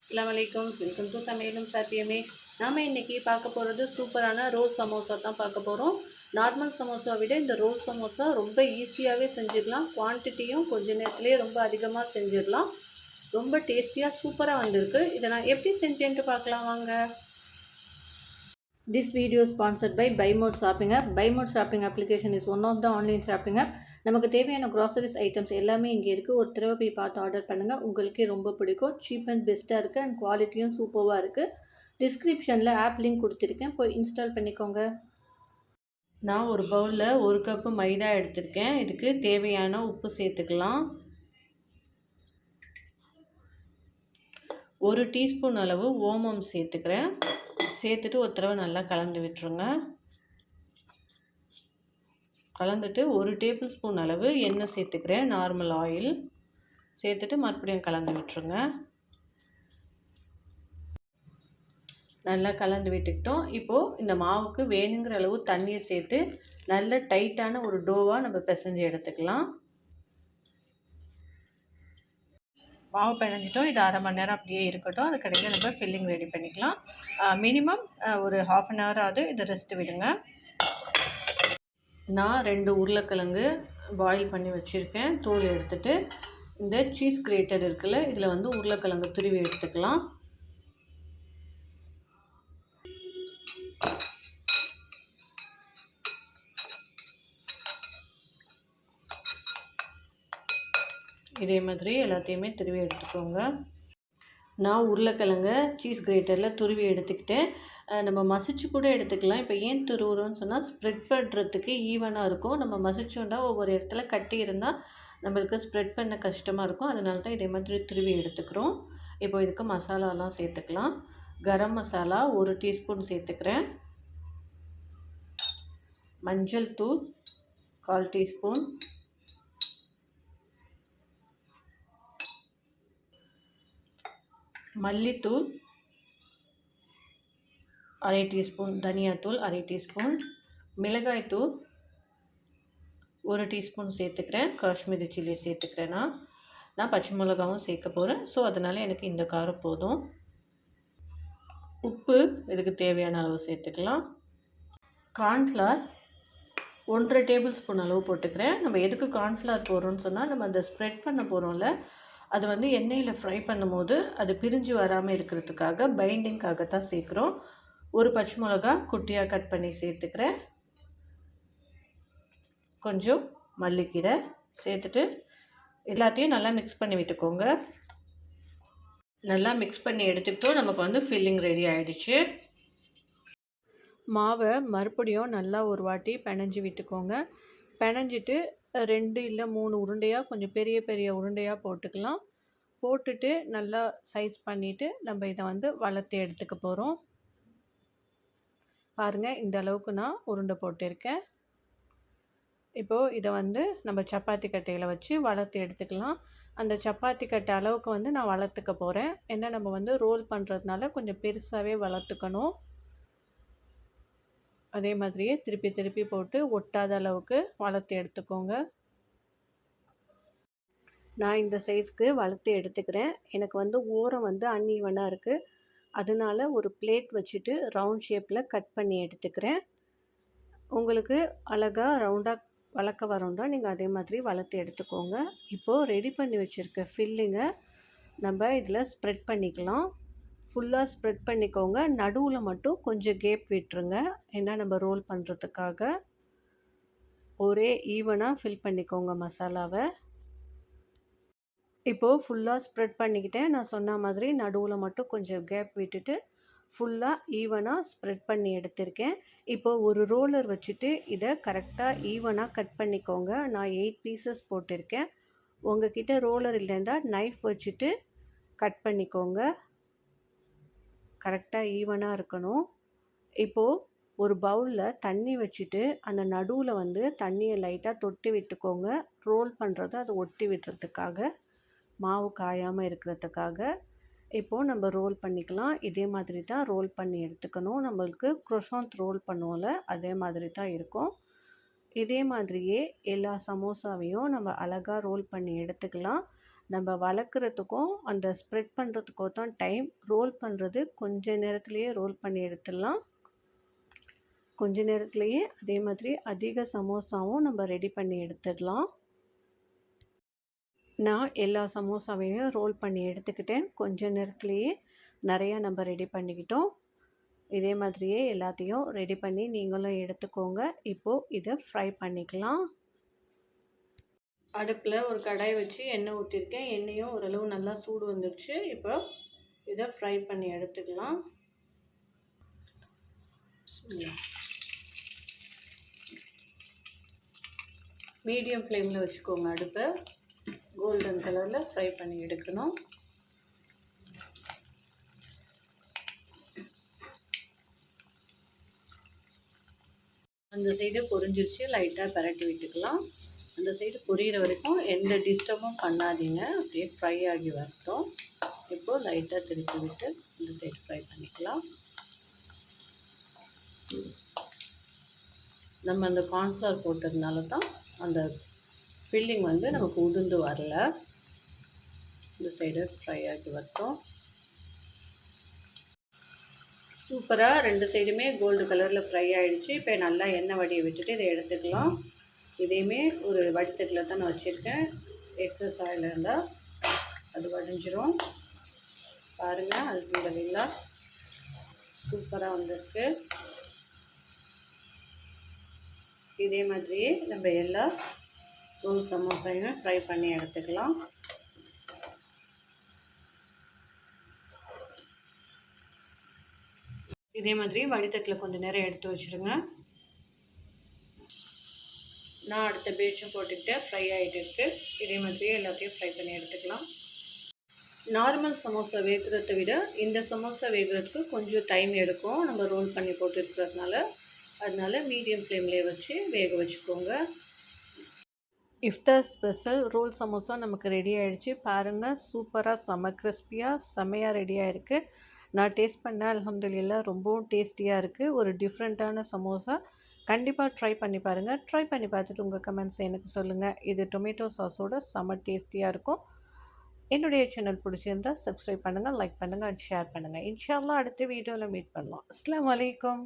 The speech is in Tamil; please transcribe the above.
அஸ்ஸலாமு அலைக்கும். வெல்கம் டு சமையலும் சாத்தியமே. நாம் இன்றைக்கி பார்க்க போகிறது சூப்பரான ரோல் சமோசா தான் பார்க்க போகிறோம். நார்மல் சமோசா விட இந்த ரோல் சமோசா ரொம்ப ஈஸியாகவே செஞ்சிடலாம். குவான்டிட்டியும் கொஞ்ச நேரத்துலேயே ரொம்ப அதிகமாக செஞ்சிடலாம். ரொம்ப டேஸ்டியாக சூப்பராக வந்திருக்கு. இதை நான் எப்படி செஞ்சேன்ட்டு பார்க்கலாம் வாங்க. This video is sponsored by Buy More Shopping App. Buy More Shopping application is one of the online shopping app. நமக்கு தேவையான க்ராசரிஸ் ஐட்டம்ஸ் எல்லாமே இங்கே இருக்குது. ஒரு தடவை போய் பார்த்து ஆர்டர் பண்ணுங்கள், உங்களுக்கே ரொம்ப பிடிக்கும். சீப் அண்ட் பெஸ்ட்டாக இருக்குது அண்ட் குவாலிட்டியும் சூப்பராக இருக்குது. டிஸ்கிரிப்ஷனில் ஆப் லிங்க் கொடுத்துருக்கேன், போய் இன்ஸ்டால் பண்ணிக்கோங்க. நான் ஒரு பவுலில் 1 கப்பு மைதா எடுத்திருக்கேன். இதுக்கு தேவையான உப்பு சேர்த்துக்கலாம். 1 டீஸ்பூன் அளவு ஓமம் சேர்த்துக்கிறேன். சேர்த்துட்டு ஒரு தடவை நல்லா கலந்து விட்டுருங்க. கலந்துட்டு 1 டேபிள் ஸ்பூன் அளவு எண்ணெய் சேர்த்துக்கிறேன், நார்மல் ஆயில் சேர்த்துட்டு மறுபடியும் கலந்து விட்டுருங்க. நல்லா கலந்து விட்டுக்கிட்டோம். இப்போது இந்த மாவுக்கு வேணுங்கிற அளவு தண்ணியை சேர்த்து நல்ல டைட்டான ஒரு டோவாக நம்ம பிசைஞ்சு எடுத்துக்கலாம். மாவு பிணைஞ்சிட்டோம். இது 1/2 மணி நேரம் அப்படியே இருக்கட்டும். அதுக்கடையில் நம்ம ஃபில்லிங் ரெடி பண்ணிக்கலாம். மினிமம் ஒரு 1/2 அன் ஹவர் ஆகுது. இதை ரெஸ்ட் விடுங்க. நான் 2 உருளைக்கிழங்கு பாயில் பண்ணி வச்சுருக்கேன். தோல் எடுத்துகிட்டு இந்த சீஸ் கிரேட்டர் இருக்குல்ல, இதில் வந்து உருளைக்கிழங்கு துருவி எடுத்துக்கலாம். இதே மாதிரி எல்லாத்தையுமே துருவி எடுத்துக்கோங்க. நான் உருளைக்கிழங்க சீஸ் கிரேட்டரில் துருவி எடுத்துக்கிட்டேன். நம்ம மசிச்சு கூட எடுத்துக்கலாம். இப்போ ஏன் துருவுறோன்னு சொன்னால் ஸ்ப்ரெட் பண்ணுறதுக்கு ஈவனாக இருக்கும். நம்ம மசிச்சோன்னா ஒவ்வொரு இடத்துல கட்டி இருந்தால் நம்மளுக்கு ஸ்ப்ரெட் பண்ண கஷ்டமாக இருக்கும். அதனால தான் இதே மாதிரி துருவி எடுத்துக்கிறோம். இப்போ இதுக்கு மசாலாலாம் சேர்த்துக்கலாம். கரம் மசாலா 1 டீஸ்பூன் சேர்த்துக்கிறேன். மஞ்சள் தூள் 1/4 டீஸ்பூன். மல்லித்தூள் 1/2 டீஸ்பூன். தனியாத்தூள் 1/2 டீஸ்பூன். மிளகாய்த்தூள் 1 டீஸ்பூன் சேர்த்துக்கிறேன். காஷ்மீரி சில்லி சேர்த்துக்கிறேன். நான் பச்சை மிளகாவும் சேர்க்க போகிறேன். ஸோ அதனால் எனக்கு இந்த காரம் போதும். உப்பு இதுக்கு தேவையான அளவு சேர்த்துக்கலாம். கார்ன்ஃப்ளவர் 1/2 டேபிள் ஸ்பூன் அளவு போட்டுக்கிறேன். நம்ம எதுக்கு கார்ன்ஃப்ளவர் போடுறோன்னு சொன்னால், நம்ம அதை ஸ்ப்ரெட் பண்ண போகிறோம்ல, அது வந்து எண்ணெயில் ஃப்ரை பண்ணும்போது அது பிரிஞ்சு வராமல் இருக்கிறதுக்காக, பைண்டிங்காக தான் சேர்க்குறோம். ஒரு பச்சை மிளகா குட்டியாக கட் பண்ணி சேர்த்துக்கிறேன். கொஞ்சம் மல்லிக்கீரை சேர்த்துட்டு எல்லாத்தையும் நல்லா மிக்ஸ் பண்ணி விட்டுக்கோங்க. நல்லா மிக்ஸ் பண்ணி எடுத்துக்கிட்டோம். நமக்கு வந்து ஃபில்லிங் ரெடி ஆகிடுச்சு. மாவை மறுபடியும் நல்லா ஒரு வாட்டி பிணைஞ்சி விட்டுக்கோங்க. பிணைஞ்சிட்டு 2 இல்லை 3 உருண்டையாக, கொஞ்சம் பெரிய பெரிய உருண்டையாக போட்டுக்கலாம். போட்டுட்டு நல்லா சைஸ் பண்ணிவிட்டு நம்ம இதை வந்து வளர்த்து எடுத்துக்க போகிறோம். பாருங்கள், இந்த அளவுக்கு நான் உருண்டை போட்டிருக்கேன். இப்போது இதை வந்து நம்ம சப்பாத்தி கட்டையில் வச்சு வளர்த்து எடுத்துக்கலாம். அந்த சப்பாத்தி கட்டை அளவுக்கு வந்து நான் வளர்த்துக்க போகிறேன். ஏன்னா நம்ம வந்து ரோல் பண்ணுறதுனால கொஞ்சம் பெருசாகவே வளர்த்துக்கணும். அதே மாதிரியே திருப்பி திருப்பி போட்டு ஒட்டாத அளவுக்கு வளர்த்து எடுத்துக்கோங்க. நான் இந்த சைஸ்க்கு வளர்த்து எடுத்துக்கிறேன். எனக்கு வந்து ஓரம் வந்து அன்ஈவனாக இருக்குது. அதனால ஒரு பிளேட் வச்சுட்டு ரவுண்ட் ஷேப்பில் கட் பண்ணி எடுத்துக்கிறேன். உங்களுக்கு அழகாக ரவுண்டாக வளர்க்க வரோம்னா நீங்கள் அதே மாதிரி வளர்த்து எடுத்துக்கோங்க. இப்போது ரெடி பண்ணி வச்சுருக்க ஃபில்லிங்கை நம்ம இதில் ஸ்ப்ரெட் பண்ணிக்கலாம். ஃபுல்லாக ஸ்ப்ரெட் பண்ணிக்கோங்க. நடுவில் மட்டும் கொஞ்சம் கேப் விட்டுருங்க. ஏன்னா நம்ம ரோல் பண்ணுறதுக்காக. ஒரே ஈவனாக ஃபில் பண்ணிக்கோங்க மசாலாவை. இப்போது ஃபுல்லாக ஸ்ப்ரெட் பண்ணிக்கிட்டேன். நான் சொன்ன மாதிரி நடுவில் மட்டும் கொஞ்சம் கேப் விட்டுட்டு ஃபுல்லாக ஈவனாக ஸ்ப்ரெட் பண்ணி எடுத்திருக்கேன். இப்போது ஒரு ரோலர் வச்சுட்டு இதை கரெக்டாக ஈவனாக கட் பண்ணிக்கோங்க. நான் 8 பீசஸ் போட்டிருக்கேன். உங்ககிட்ட ரோலர் இல்லைன்னா நைஃப் வச்சுட்டு கட் பண்ணிக்கோங்க. கரெக்டாக ஈவனாக இருக்கணும். இப்போது ஒரு பவுலில் தண்ணி வச்சுட்டு அந்த நடுவில் வந்து தண்ணியை லைட்டாக தொட்டு விட்டுக்கோங்க. ரோல் பண்ணுறது அது ஒட்டி விடுறதுக்காக, மாவு காயாமல் இருக்கிறதுக்காக. இப்போது நம்ம ரோல் பண்ணிக்கலாம். இதே மாதிரி தான் ரோல் பண்ணி எடுத்துக்கணும். நம்மளுக்கு க்ரோசாண்ட் ரோல் பண்ணுவோம்ல, அதே மாதிரி தான் இருக்கும். இதே மாதிரியே எல்லா சமோசாவையும் நம்ம அழகாக ரோல் பண்ணி எடுத்துக்கலாம். நம்ம வளர்க்குறதுக்கும் அந்த ஸ்ப்ரெட் பண்ணுறதுக்கோ தான் டைம். ரோல் பண்ணுறது கொஞ்ச நேரத்துலேயே ரோல் பண்ணி எடுத்துடலாம். கொஞ்ச நேரத்துலேயே அதே மாதிரி அதிக சமோசாவும் நம்ம ரெடி பண்ணி எடுத்துடலாம். நான் எல்லா சமோசாவையும் ரோல் பண்ணி எடுத்துக்கிட்டேன். கொஞ்ச நேரத்துலேயே நிறையா நம்ம ரெடி பண்ணிக்கிட்டோம். இதே மாதிரியே எல்லாத்தையும் ரெடி பண்ணி நீங்களும் எடுத்துக்கோங்க. இப்போது இதை ஃப்ரை பண்ணிக்கலாம். அடுப்பில் ஒரு கடாய் வச்சு எண்ணெய் ஊற்றிருக்கேன். எண்ணெயும் ஓரளவு நல்லா சூடு வந்துடுச்சு. இப்போ இதை ஃப்ரை பண்ணி எடுத்துக்கலாம். மீடியம் ஃப்ளேமில் வச்சுக்கோங்க. அடுப்பை கோல்டன் கலரில் ஃப்ரை பண்ணி எடுக்கணும். அந்த சைடு பொரிஞ்சிருச்சு. லைட்டாக பரட்டி விட்டுக்கலாம். அந்த சைடு பொரியிற வரைக்கும் எந்த டிஸ்டர்பும் பண்ணாதீங்க. அப்படியே ஃப்ரை ஆகி வரட்டும். இப்போது லைட்டாக திருப்பி விட்டு இந்த சைடு ஃப்ரை பண்ணிக்கலாம். நம்ம அந்த கார்ன்ஃப்ளவர் போட்டதுனால தான் அந்த ஃபில்லிங் வந்து நமக்கு உதிர்ந்து வரல. இந்த சைடு ஃப்ரை ஆகி வரட்டும். சூப்பராக ரெண்டு சைடுமே கோல்டு கலரில் ஃப்ரை ஆகிடுச்சு. இப்போ நல்லா எண்ணெய் வடியை விட்டுட்டு இதை எடுத்துக்கலாம். இதையுமே ஒரு வடித்தட்டில் தான் நான் வச்சுருக்கேன். எக்ஸஸ் ஆயில் இருந்தால் அது வடிஞ்சிரும். பாருங்கள், அல்ஹம்துலில்லா சூப்பராக வந்திருக்கு. இதே மாதிரியே நம்ம எல்லா ரோல் சமோசாவையும் ஃப்ரை பண்ணி எடுத்துக்கலாம். இதே மாதிரி வடித்தட்டில் கொஞ்சம் நேரம் எடுத்து வச்சுருங்க. நான் அடுத்த பேட்சும் போட்டுக்கிட்டு ஃப்ரை ஆகிட்டு இருக்குது. இதே மாதிரியே எல்லாத்தையும் ஃப்ரை பண்ணி எடுத்துக்கலாம். நார்மல் சமோசா வேகிறத விட இந்த சமோசா வேகிறதுக்கு கொஞ்சம் டைம் எடுக்கும். நம்ம ரோல் பண்ணி போட்டுருக்கிறதுனால அதனால் மீடியம் ஃப்ளேம்லேயே வச்சு வேக வச்சுக்கோங்க. இஃப்தார் ஸ்பெஷல் ரோல் சமோசா நமக்கு ரெடி ஆகிடுச்சு. பாருங்கள், சூப்பராக செம கிறிஸ்பியாக செம்மையாக ரெடியாக இருக்குது. நான் டேஸ்ட் பண்ணேன். அல்ஹம்துலில்லா ரொம்பவும் டேஸ்டியாக இருக்குது. ஒரு டிஃப்ரெண்ட்டான சமோசா. கண்டிப்பாக ட்ரை பண்ணி பாருங்கள். ட்ரை பண்ணி பார்த்துட்டு உங்கள் கமெண்ட்ஸ் எனக்கு சொல்லுங்கள். இது டொமேட்டோ சாஸோட செம டேஸ்டியாக இருக்கும். என்னுடைய சேனல் பிடிச்சிருந்தால் சப்ஸ்கிரைப் பண்ணுங்கள், லைக் பண்ணுங்கள் அண்ட் ஷேர் பண்ணுங்கள். இன்ஷா அல்லாஹ் அடுத்த வீடியோவில் மீட் பண்ணலாம். அஸ்ஸலாமு அலைக்கும்.